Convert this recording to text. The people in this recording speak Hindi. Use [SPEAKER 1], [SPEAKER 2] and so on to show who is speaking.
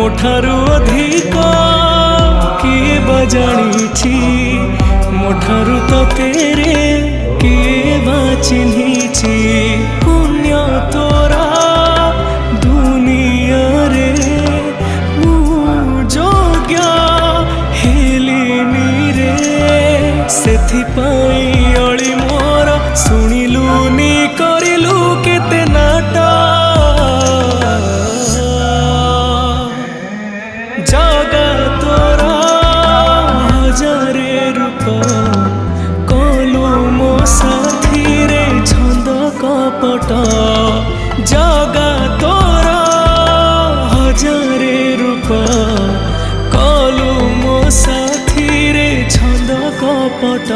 [SPEAKER 1] मोठारु अधिक किए बजाणी मोठारु तो तेरे किए बा चिन्हिछि पुण्य तोरा दुनिया रे मु जोग्य हेलिनी रे सेथिपाई अली मोर शुणिलुनी करिलु केते नाटा जगा तोरा हजारे रूप कलु मो साथी रे छंद कपट जगा तोरा हजारे रूप कलु मो साथी रे छंद कपट।